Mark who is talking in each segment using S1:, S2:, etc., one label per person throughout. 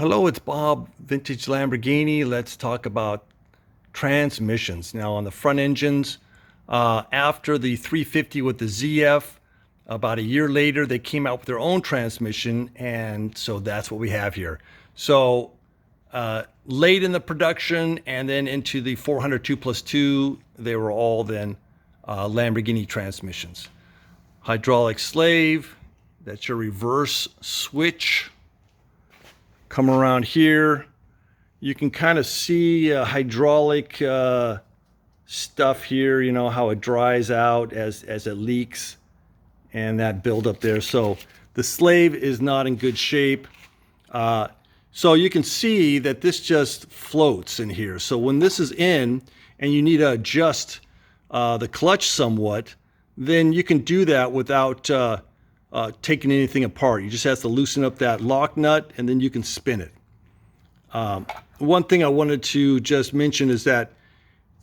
S1: Hello, it's Bob, Vintage Lamborghini. Let's talk about transmissions. Now, on the front engines, after the 350 with the ZF, about a year later, they came out with their own transmission, and so that's what we have here. So, late in the production and then into the 400 2+2, they were all then Lamborghini transmissions. Hydraulic slave, that's your reverse switch. Come around here, you can kind of see hydraulic stuff here, you know, how it dries out as it leaks and that buildup there. So the slave is not in good shape. So you can see that this just floats in here. So when this is in and you need to adjust the clutch somewhat, then you can do that without taking anything apart. You just have to loosen up that lock nut and then you can spin it. One thing I wanted to just mention is that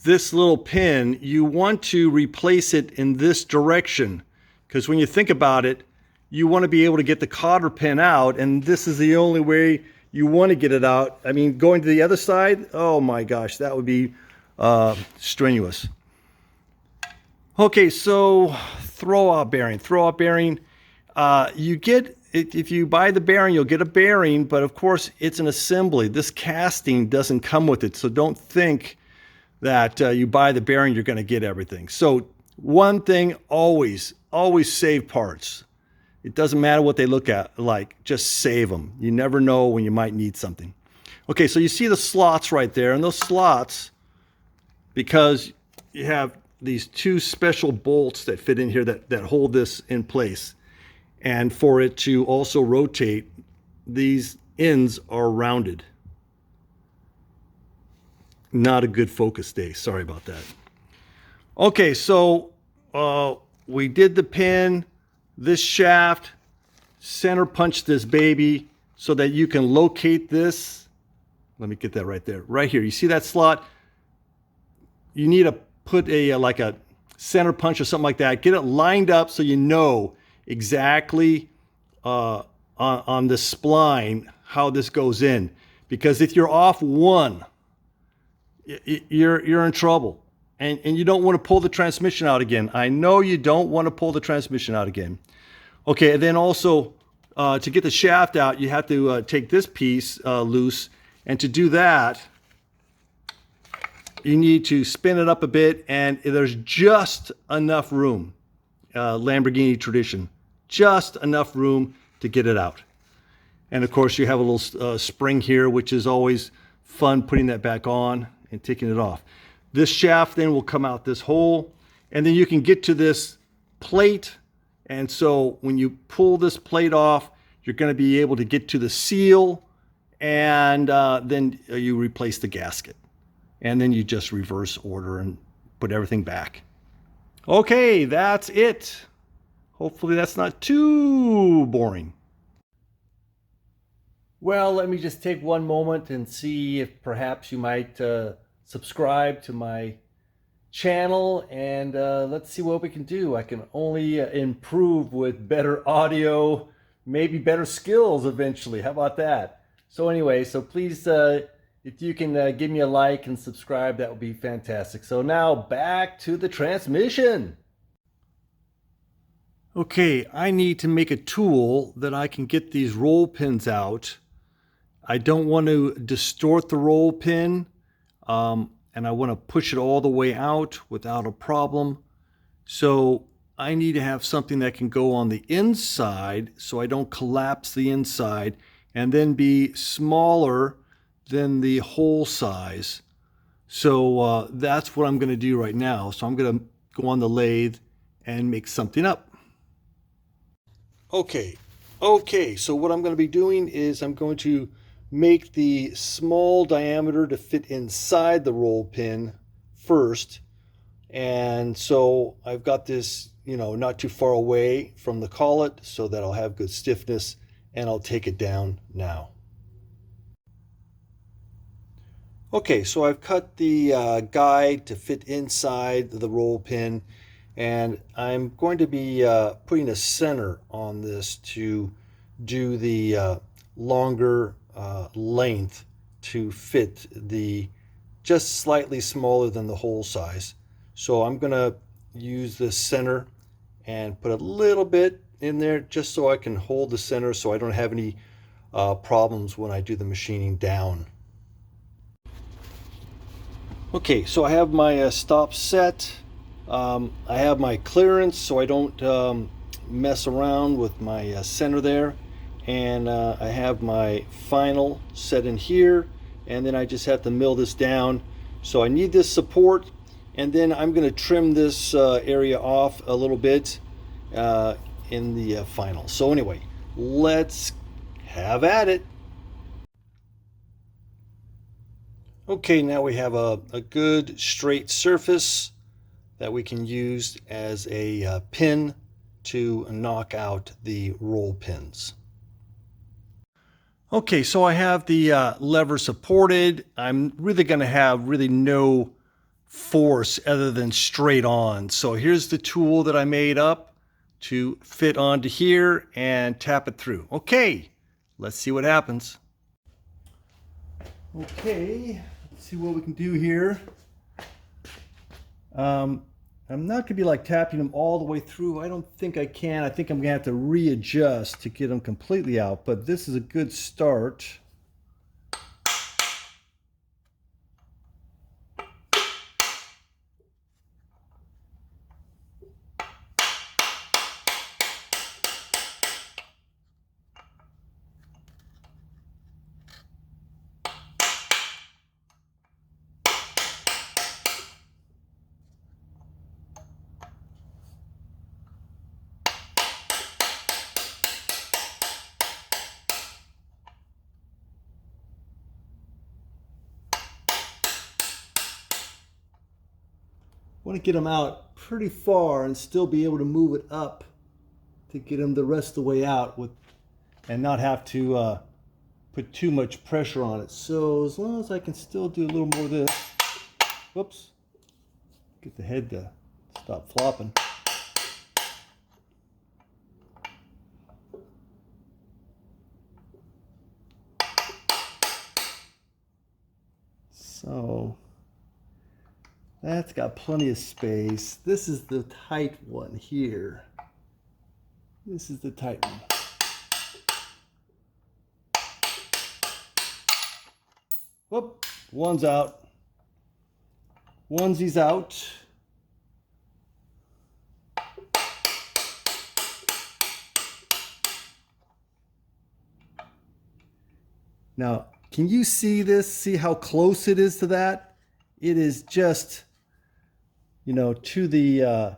S1: this little pin, you want to replace it in this direction, because when you think about it, you want to be able to get the cotter pin out, and this is the only way you want to get it out. I mean, going to the other side, oh my gosh, that would be strenuous. Okay, so throwout bearing. You get, if you buy the bearing, you'll get a bearing, but of course it's an assembly. This casting doesn't come with it, so don't think that you buy the bearing, you're going to get everything. So one thing, always save parts. It doesn't matter what they look at like, just save them. You never know when you might need something. Okay, so you see the slots right there, and those slots, because you have these two special bolts that fit in here that hold this in place. And for it to also rotate, these ends are rounded. Not a good focus day. Sorry about that. Okay, so we did the pin, this shaft, center punch this baby so that you can locate this. Let me get that right there. Right here. You see that slot? You need to put like a center punch or something like that. Get it lined up so you know exactly on the spline how this goes in, because if you're off one, you're in trouble, and you don't want to pull the transmission out again. I know you don't want to pull the transmission out again. Okay, and then also to get the shaft out, you have to take this piece loose, and to do that you need to spin it up a bit, and there's just enough room, Lamborghini tradition, just enough room to get it out. And of course you have a little spring here, which is always fun putting that back on and taking it off. This shaft then will come out this hole, and then you can get to this plate. And so when you pull this plate off, you're going to be able to get to the seal, and then you replace the gasket. And then you just reverse order and put everything back. Okay, that's it. Hopefully that's not too boring. Well, let me just take one moment and see if perhaps you might subscribe to my channel, and let's see what we can do. I can only improve with better audio, maybe better skills eventually. How about that? So anyway, so please, if you can give me a like and subscribe, that would be fantastic. So now back to the transmission. Okay, I need to make a tool that I can get these roll pins out. I don't want to distort the roll pin, and I want to push it all the way out without a problem. So I need to have something that can go on the inside so I don't collapse the inside, and then be smaller than the hole size. So that's what I'm going to do right now. So I'm going to go on the lathe and make something up. Okay, so what I'm going to be doing is I'm going to make the small diameter to fit inside the roll pin first. And so I've got this, you know, not too far away from the collet so that I'll have good stiffness, and I'll take it down now. Okay, so I've cut the guide to fit inside the roll pin, and I'm going to be putting a center on this to do the longer length to fit the just slightly smaller than the hole size. So I'm going to use the center and put a little bit in there just so I can hold the center so I don't have any problems when I do the machining down. Okay, so I have my stop set. I have my clearance so I don't mess around with my center there. And I have my final set in here, and then I just have to mill this down. So I need this support, and then I'm going to trim this area off a little bit in the final. So anyway, let's have at it. Okay, now we have a good straight surface that we can use as a pin to knock out the roll pins. Okay, so I have the lever supported. I'm really going to have really no force other than straight on. So here's the tool that I made up to fit onto here and tap it through. Okay, let's see what happens. Okay, let's see what we can do here. I'm not going to be like tapping them all the way through. I don't think I can. I think I'm going to have to readjust to get them completely out, but this is a good start. Want to get them out pretty far and still be able to move it up to get them the rest of the way out and not have to put too much pressure on it. So as long as I can still do a little more of this, whoops, get the head to stop flopping. So that's got plenty of space. This is the tight one here. This is the tight one. Whoop, one's out. Onesie's out. Now, can you see this? See how close it is to that? It is just, you know, to the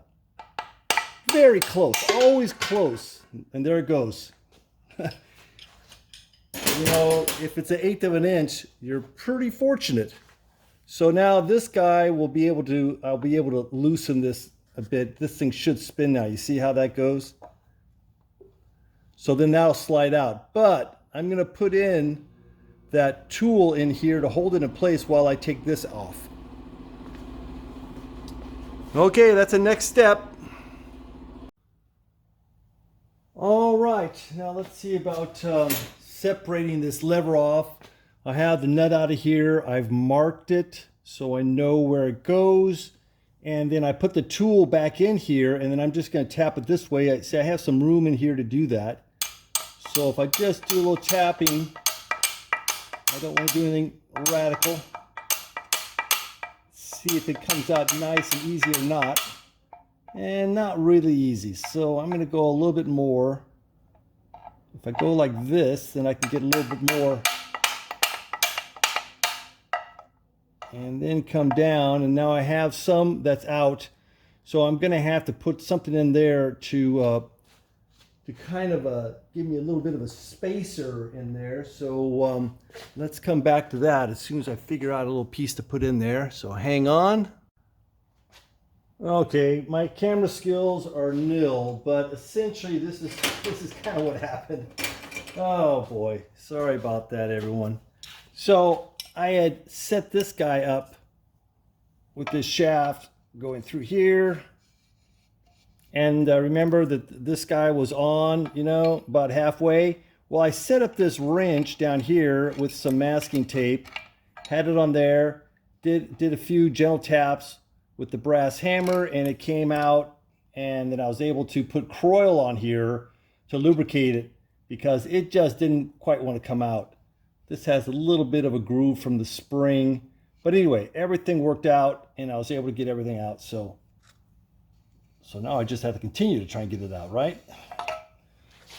S1: very close, always close. And there it goes. You know, if it's 1/8 of an inch, you're pretty fortunate. So now this guy will be able to, I'll be able to loosen this a bit. This thing should spin now. You see how that goes? So then that'll slide out. But I'm going to put in that tool in here to hold it in place while I take this off. Okay, that's the next step. All right, now let's see about separating this lever off. I have the nut out of here. I've marked it so I know where it goes. And then I put the tool back in here, and then I'm just going to tap it this way. See, I have some room in here to do that. So if I just do a little tapping, I don't want to do anything radical. See if it comes out nice and easy or not. And not really easy. So I'm going to go a little bit more. If I go like this, then I can get a little bit more. And then come down, and now I have some that's out. So I'm going to have to put something in there to kind of give me a little bit of a spacer in there. So let's come back to that as soon as I figure out a little piece to put in there. So hang on. Okay, my camera skills are nil, but essentially this is kind of what happened. Oh boy, sorry about that, everyone. So I had set this guy up with this shaft going through here. And remember that this guy was on, you know, about halfway. Well, I set up this wrench down here with some masking tape, had it on there, did a few gentle taps with the brass hammer, and it came out, and then I was able to put Croil on here to lubricate it because it just didn't quite want to come out. This has a little bit of a groove from the spring, but anyway, everything worked out and I was able to get everything out. So now I just have to continue to try and get it out, right?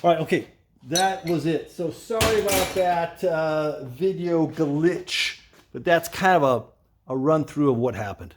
S1: All right, okay, that was it. So sorry about that video glitch, but that's kind of a run through of what happened.